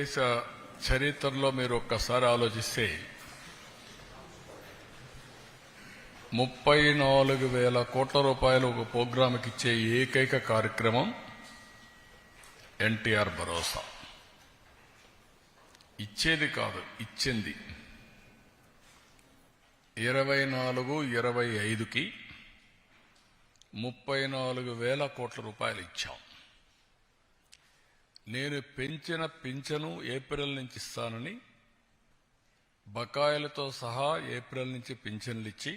భారతదేశ చరిత్రలో మీరు ఒక్కసారి ఆలోచిస్తే 34,000 కోట్ల రూపాయలు ఒక ప్రోగ్రాంకి ఇచ్చే ఏకైక కార్యక్రమం ఎన్టీఆర్ భరోసా. ఇచ్చేది కాదు, ఇచ్చింది. 24-25కి 34,000 కోట్ల రూపాయలు ఇచ్చాం. నేను పెంచిన పింఛను ఏప్రిల్ నుంచి ఇస్తానని బకాయిలతో సహా ఏప్రిల్ నుంచి పింఛన్లు ఇచ్చి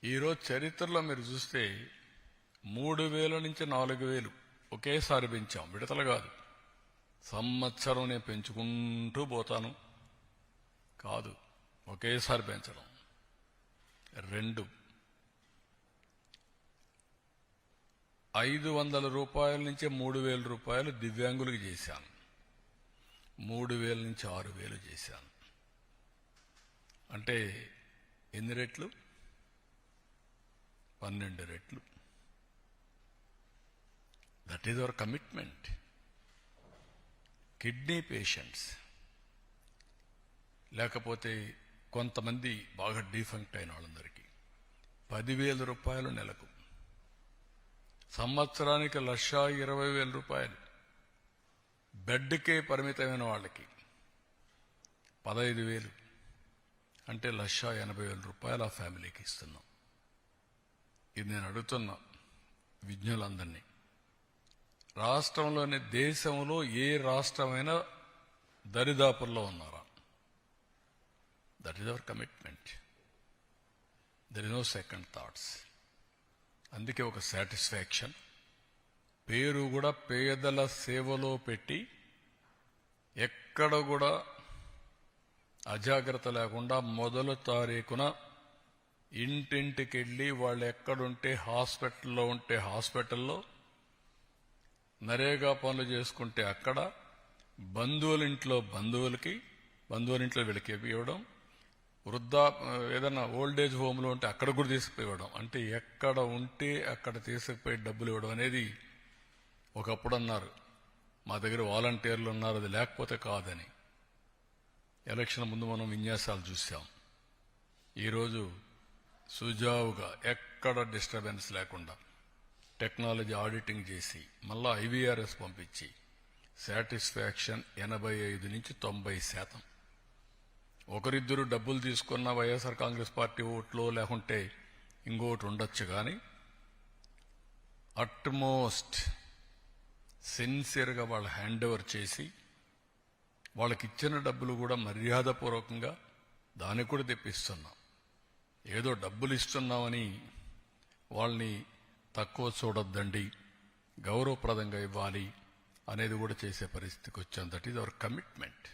ఈరోజు చరిత్రలో మీరు చూస్తే 3,000 నుంచి 4,000 ఒకేసారి పెంచాం. విడతలు కాదు, సంవత్సరం నేను పెంచుకుంటూ పోతాను కాదు, ఒకేసారి పెంచడం. 2, 500 రూపాయల నుంచి 3,000 రూపాయలు దివ్యాంగులకు చేశాను. 3,000 నుంచి 6,000 చేశాను. అంటే ఎన్ని రెట్లు? 12 రెట్లు. That is our commitment. Kidney patients లేకపోతే కొంతమంది బాగా డీఫంక్ట్ అయిన వాళ్ళందరికీ 10,000 రూపాయలు నెలకు, సంవత్సరానికి 1,20,000 రూపాయలు. బెడ్కే పరిమితమైన వాళ్ళకి 15,000 అంటే 1,80,000 రూపాయలు ఆ ఫ్యామిలీకి ఇస్తున్నాం. ఇది నేను అడుగుతున్నా విజ్ఞులందరినీ. రాష్ట్రంలోని దేశంలో ఏ రాష్ట్రమైనా దరిదాపుల్లో ఉన్నారా? That is our commitment. There is no second thoughts. అందుకే ఒక సాటిస్ఫాక్షన్. పేరు కూడా పేదల సేవలో పెట్టి ఎక్కడ కూడా అజాగ్రత్త లేకుండా మొదటి తారీఖున ఇంటింటికెళ్ళి వాళ్ళు ఎక్కడుంటే హాస్పిటల్లో ఉంటే హాస్పిటల్లో, నరేగా పనులు చేసుకుంటే అక్కడ, బంధువులింట్లో వీళ్ళకి ఇవ్వడం, ఏదైనా ఓల్డేజ్ హోమ్లో ఉంటే అక్కడ కూడా తీసుకుపోవడం. అంటే ఎక్కడ ఉంటే అక్కడ తీసుకుపోయి డబ్బులు ఇవ్వడం అనేది. ఒకప్పుడు అన్నారు మా దగ్గర వాలంటీర్లు ఉన్నారు, అది లేకపోతే కాదని. ఎలక్షన్ ముందు మనం విన్యాసాలు చూసాం. ఈరోజు సుజావుగా ఎక్కడ డిస్టర్బెన్స్ లేకుండా టెక్నాలజీ ఆడిటింగ్ చేసి మళ్ళా IVRS పంపించి సాటిస్ఫాక్షన్ 85 నుంచి 90%. ఒకరిద్దరు డబ్బులు తీసుకున్న వైఎస్ఆర్ కాంగ్రెస్ పార్టీ ఓట్లో లేకుంటే ఇంకోటి ఉండొచ్చు, కానీ అట్మోస్ట్ సిన్సియర్గా వాళ్ళు హ్యాండ్ ఓవర్ చేసి వాళ్ళకి ఇచ్చిన డబ్బులు కూడా మర్యాదపూర్వకంగా దానికి కూడా తెప్పిస్తున్నాం. ఏదో డబ్బులు ఇస్తున్నామని వాళ్ళని తక్కువ చూడొద్దండి, గౌరవప్రదంగా ఇవ్వాలి అనేది కూడా చేసే పరిస్థితికి వచ్చాం. That is our commitment.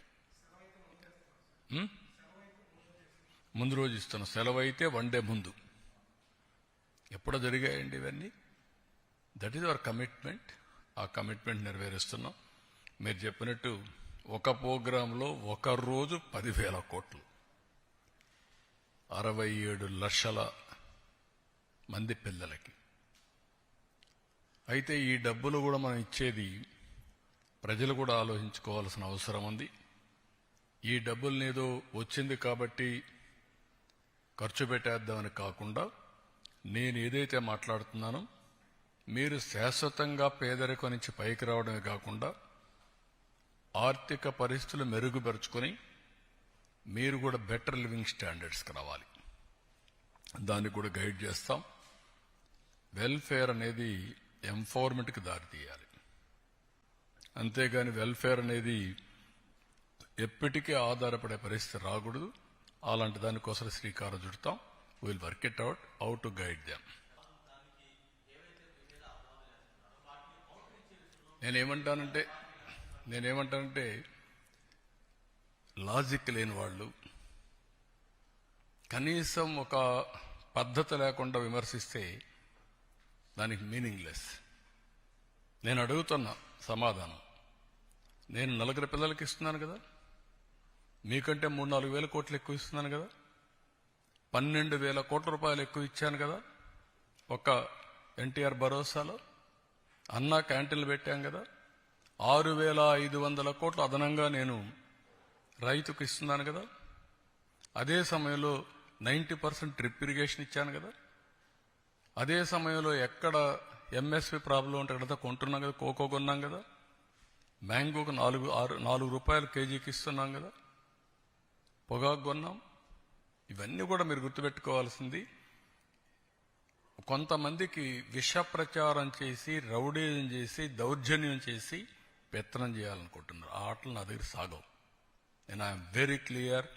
ముందు రోజు ఇస్తున్నాం. సెలవు అయితే 1 డే ముందు. ఎప్పుడో జరిగాయండి ఇవన్నీ. That is our commitment. ఆ కమిట్మెంట్ నెరవేరుస్తున్నాం. మీరు చెప్పినట్టు ఒక ప్రోగ్రాంలో ఒక రోజు 10,000 కోట్లు, 67 లక్షల మంది పిల్లలకి. అయితే ఈ డబ్బులు కూడా మనం ఇచ్చేది ప్రజలు కూడా ఆలోచించుకోవాల్సిన అవసరం ఉంది. ఈ డబ్బుల్ని ఏదో వచ్చింది కాబట్టి ఖర్చు పెట్టేద్దామని కాకుండా, నేను ఏదైతే మాట్లాడుతున్నానో మీరు శాశ్వతంగా పేదరికం నుంచి పైకి రావడమే కాకుండా ఆర్థిక పరిస్థితులు మెరుగుపరుచుకొని మీరు కూడా బెటర్ లివింగ్ స్టాండర్డ్స్కి రావాలి. దాన్ని కూడా గైడ్ చేస్తాం. వెల్ఫేర్ అనేది ఎంపవర్మెంట్కి దారితీయాలి. అంతేగాని వెల్ఫేర్ అనేది ఎప్పటికీ ఆధారపడే పరిస్థితి రాకూడదు. అలాంటి దానికోసం శ్రీకారం చుడతాం. Will work it out how to guide them. నేనేమంటానంటే లాజిక్ లేని వాళ్ళు, కనీసం ఒక పద్ధతి లేకుండా విమర్శిస్తే దానికి మీనింగ్లెస్. నేను అడుగుతున్నా సమాధానం. నేను 4 పిల్లలకి ఇస్తున్నాను కదా, మీకంటే 3-4 వేల కోట్లు ఎక్కువ ఇస్తున్నాను కదా, 12,000 కోట్ల రూపాయలు ఎక్కువ ఇచ్చాను కదా. ఒక ఎన్టీఆర్ భరోసాలో అన్నా క్యాంటీన్లు పెట్టాం కదా, 6,500 కోట్లు అదనంగా నేను రైతుకు ఇస్తున్నాను కదా. అదే సమయంలో 90% డ్రిప్ ఇరిగేషన్ ఇచ్చాను కదా. అదే సమయంలో ఎక్కడ ఎంఎస్పి ప్రాబ్లం ఉంటే అక్కడ కొంటున్నాం కదా. కోకో కొన్నాం కదా. మ్యాంగోకు 4 రూపాయలు కేజీకి ఇస్తున్నాం కదా. పొగాకు కొన్నాం. ఇవన్నీ కూడా మీరు గుర్తుపెట్టుకోవాల్సింది. కొంతమందికి విష ప్రచారం చేసి, రౌడీజం చేసి, దౌర్జన్యం చేసి పెత్తనం చేయాలనుకుంటున్నారు. ఆ ఆటలు నా దగ్గర సాగవు. నేను ఐఎమ్ వెరీ క్లియర్.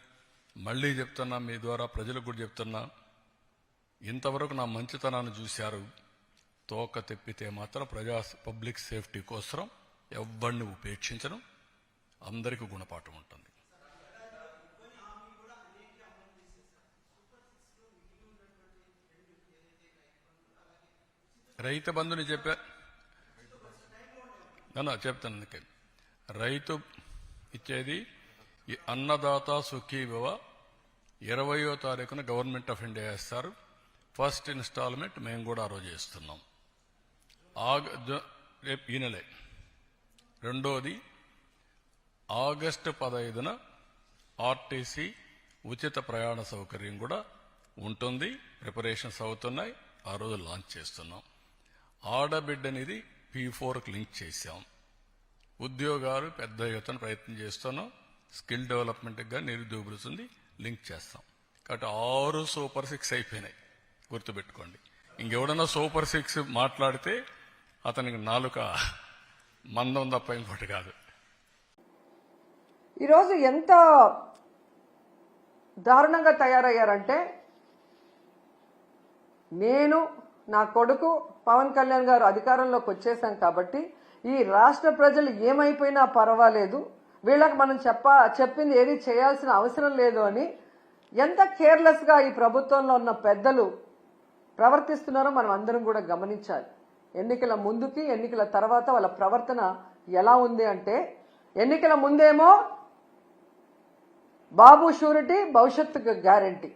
మళ్ళీ చెప్తున్నా, మీ ద్వారా ప్రజలకు కూడా చెప్తున్నా, ఇంతవరకు నా మంచితనాన్ని చూశారు. తోక తెప్పితే మాత్రం పబ్లిక్ సేఫ్టీ కోసం ఎవరిని ఉపేక్షించడం, అందరికీ గుణపాఠం ఉంటుంది. రైతు బంధుని చెప్తాను. రైతు ఇచ్చేది ఈ అన్నదాత సుఖీభవ 20వ తారీఖున గవర్నమెంట్ ఆఫ్ ఇండియా వేస్తారు. ఫస్ట్ ఇన్స్టాల్మెంట్ మేము కూడా ఆ రోజు వేస్తున్నాం. రేపు ఈ నెలే. రెండోది ఆగస్టు 15న ఆర్టీసీ ఉచిత ప్రయాణ సౌకర్యం కూడా ఉంటుంది. ప్రిపరేషన్స్ అవుతున్నాయి. ఆ రోజు లాంచ్ చేస్తున్నాం. ఆడబిడ్డనిది P4కి లింక్ చేశాం. ఉద్యోగాలు పెద్ద ఎత్తున ప్రయత్నం చేస్తున్నాం. స్కిల్ డెవలప్మెంట్గా నిరుద్యోగులుంది లింక్ చేస్తాం. కాబట్టి 6 సూపర్ 6 అయిపోయినాయి. గుర్తుపెట్టుకోండి. ఇంకెవడన్నా సూపర్ 6 మాట్లాడితే అతనికి నాలుక మందం తప్ప ఇంకోటి కాదు. ఈరోజు ఎంత దారుణంగా తయారయ్యారంటే, నేను నా కొడుకు పవన్ కళ్యాణ్ గారు అధికారంలోకి వచ్చేసాం కాబట్టి ఈ రాష్ట్ర ప్రజలు ఏమైపోయినా పర్వాలేదు, వీళ్ళకి మనం చెప్పింది ఏది చేయాల్సిన అవసరం లేదు అని ఎంత కేర్లెస్ గా ఈ ప్రభుత్వంలో ఉన్న పెద్దలు ప్రవర్తిస్తున్నారో మనం అందరం కూడా గమనించాలి. ఎన్నికల ముందుకి ఎన్నికల తర్వాత వాళ్ళ ప్రవర్తన ఎలా ఉంది అంటే, ఎన్నికల ముందేమో బాబు షూరిటీ భవిష్యత్తుకు గ్యారంటీ,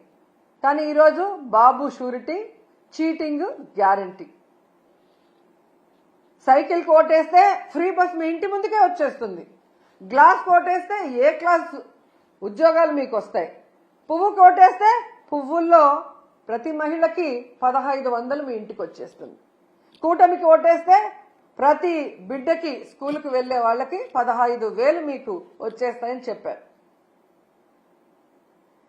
కానీ ఈరోజు Babu surety cheating guarantee. Cycle కోటేస్తే ఫ్రీ బస్ మీ ఇంటి ముందుకే వచ్చేస్తుంది. గ్లాస్ కోటేస్తే ఏ క్లాస్ ఉద్యోగాలు మీకు వస్తాయి. పువ్వు కోటేస్తే పువ్వుల్లో ప్రతి మహిళకి 1500 మీ ఇంటికి వచ్చేస్తుంది. కూటమికి ఓటేస్తే ప్రతి బిడ్డకి స్కూల్కి వెళ్లే వాళ్ళకి 15,000 మీకు వచ్చేస్తాయని చెప్పారు.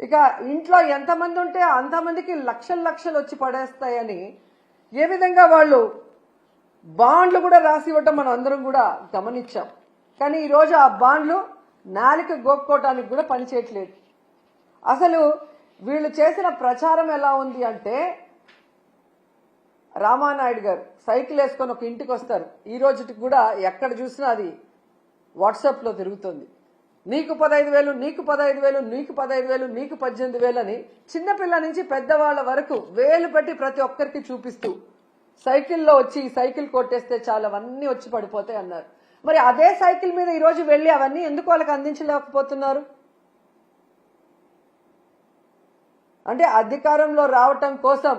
ఇక ఇంట్లో ఎంతమంది ఉంటే అంతమందికి లక్షలు వచ్చి పడేస్తాయని ఏ విధంగా వాళ్ళు బాండ్లు కూడా రాసి ఇవ్వటం మనం అందరం కూడా గమనించాం. కానీ ఈరోజు ఆ బాండ్లు నాలిక గోక్కోవటానికి కూడా పనిచేయట్లేదు. అసలు వీళ్ళు చేసిన ప్రచారం ఎలా ఉంది అంటే, రామానాయుడు గారు సైకిల్ వేసుకొని ఒక ఇంటికి వస్తారు. ఈ రోజుకి కూడా ఎక్కడ చూసినా అది వాట్సాప్లో తిరుగుతుంది. నీకు 15,000, నీకు 15,000, నీకు 15,000, నీకు 18,000 అని చిన్నపిల్ల నుంచి పెద్దవాళ్ల వరకు వేలు పెట్టి ప్రతి ఒక్కరికి చూపిస్తూ సైకిల్లో వచ్చి సైకిల్ కొట్టేస్తే చాలు అవన్నీ వచ్చి పడిపోతాయి అన్నారు. మరి అదే సైకిల్ మీద ఈరోజు వెళ్లి అవన్నీ ఎందుకు వాళ్ళకి అందించలేకపోతున్నారు? అంటే అధికారంలో రావటం కోసం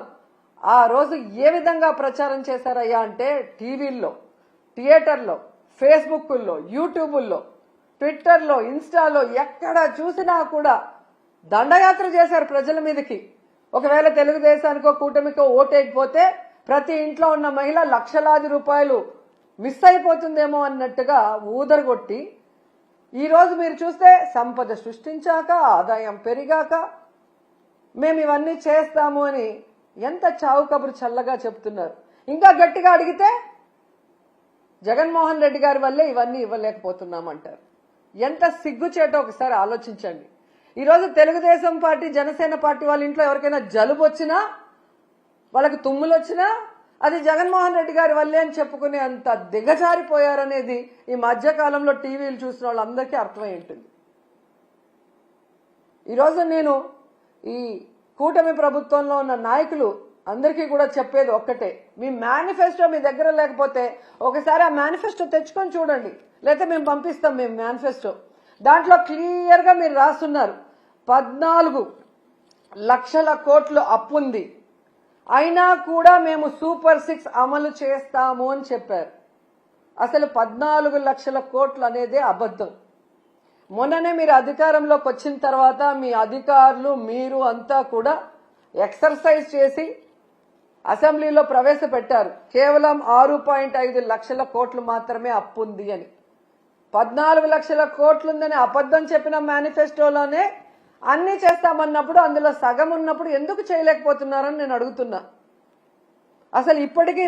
ఆ రోజు ఏ విధంగా ప్రచారం చేశారయ్యా అంటే, టీవీల్లో, థియేటర్లో, ఫేస్బుక్ల్లో, యూట్యూబుల్లో, ట్విట్టర్లో, ఇన్స్టాలో ఎక్కడ చూసినా కూడా దండయాత్ర చేశారు ప్రజల మీదకి. ఒకవేళ తెలుగుదేశానికో కూటమికో ఓటేయకపోతే ప్రతి ఇంట్లో ఉన్న మహిళ లక్షలాది రూపాయలు మిస్ అయిపోతుందేమో అన్నట్టుగా ఊదరగొట్టి, ఈరోజు మీరు చూస్తే సంపద సృష్టించాక, ఆదాయం పెరిగాక మేము ఇవన్నీ చేస్తాము అని ఎంత చావు కబురు చల్లగా చెప్తున్నారు. ఇంకా గట్టిగా అడిగితే జగన్మోహన్ రెడ్డి గారి వల్లే ఇవన్నీ ఇవ్వలేకపోతున్నామంటారు. ఎంత సిగ్గుచేటో ఒకసారి ఆలోచించండి. ఈరోజు తెలుగుదేశం పార్టీ, జనసేన పార్టీ వాళ్ళ ఇంట్లో ఎవరికైనా జలుబు వచ్చినా, వాళ్ళకి తుమ్ములు వచ్చినా అది జగన్మోహన్ రెడ్డి గారి వల్లే అని చెప్పుకునే అంత దిగజారిపోయారనేది ఈ మధ్యకాలంలో టీవీలు చూసిన వాళ్ళందరికీ అర్థమై ఉంటుంది. ఈరోజు నేను ఈ కూటమి ప్రభుత్వంలో ఉన్న నాయకులు అందరికీ కూడా చెప్పేది ఒక్కటే, మీ మేనిఫెస్టో మీ దగ్గర లేకపోతే ఒకసారి ఆ మేనిఫెస్టో తెచ్చుకొని చూడండి, లేకపోతే మేము పంపిస్తాం మేము మేనిఫెస్టో. దాంట్లో క్లియర్ గా మీరు రాస్తున్నారు 14 లక్షల కోట్లు అప్పుంది, అయినా కూడా మేము సూపర్ 6 అమలు చేస్తాము అని చెప్పారు. అసలు 14 లక్షల కోట్లు అనేదే అబద్ధం. మొన్ననే మీరు అధికారంలోకి వచ్చిన తర్వాత మీ అధికారులు మీరు అంతా కూడా ఎక్సర్సైజ్ చేసి అసెంబ్లీలో ప్రవేశపెట్టారు. కేవలం 6.5 లక్షల కోట్లు మాత్రమే అప్పు ఉంది అని. 14 లక్షల కోట్లుందని అబద్ధం చెప్పిన మేనిఫెస్టోలోనే అన్ని చేస్తామన్నప్పుడు అందులో సగం ఉన్నప్పుడు ఎందుకు చేయలేకపోతున్నారని నేను అడుగుతున్నా. అసలు ఇప్పటికీ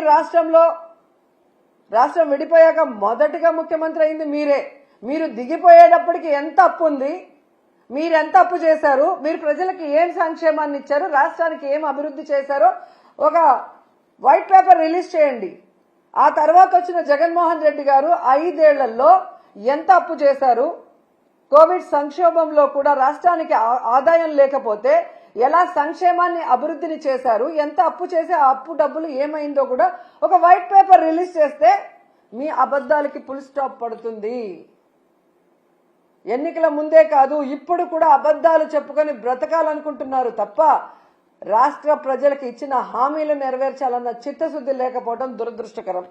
రాష్ట్రం విడిపోయాక మొదటిగా ముఖ్యమంత్రి అయింది మీరే. మీరు దిగిపోయేటప్పటికి ఎంత అప్పు ఉంది, మీరెంత అప్పు చేశారు, మీరు ప్రజలకు ఏం సంక్షేమాన్ని ఇచ్చారు, రాష్ట్రానికి ఏం అభివృద్ధి చేశారో ఒక వైట్ పేపర్ రిలీజ్ చేయండి. ఆ తర్వాత వచ్చిన జగన్మోహన్ రెడ్డి గారు 5 ఏళ్లలో ఎంత అప్పు చేశారు, కోవిడ్ సంక్షోభంలో కూడా రాష్ట్రానికి ఆదాయం లేకపోతే ఎలా సంక్షేమాన్ని అభివృద్ధిని చేశారు, ఎంత అప్పు చేసి ఆ అప్పు డబ్బులు ఏమైందో కూడా ఒక వైట్ పేపర్ రిలీజ్ చేస్తే మీ అబద్ధాలకి ఫుల్ స్టాప్ పడుతుంది. ఎన్నికల ముందే కాదు ఇప్పుడు కూడా అబద్ధాలు చెప్పుకొని బ్రతకాలనుకుంటున్నారు తప్ప రాష్ట్ర ప్రజలకు ఇచ్చిన హామీలు నెరవేర్చాలన్న చిత్తశుద్ధి లేకపోవడం దురదృష్టకరం.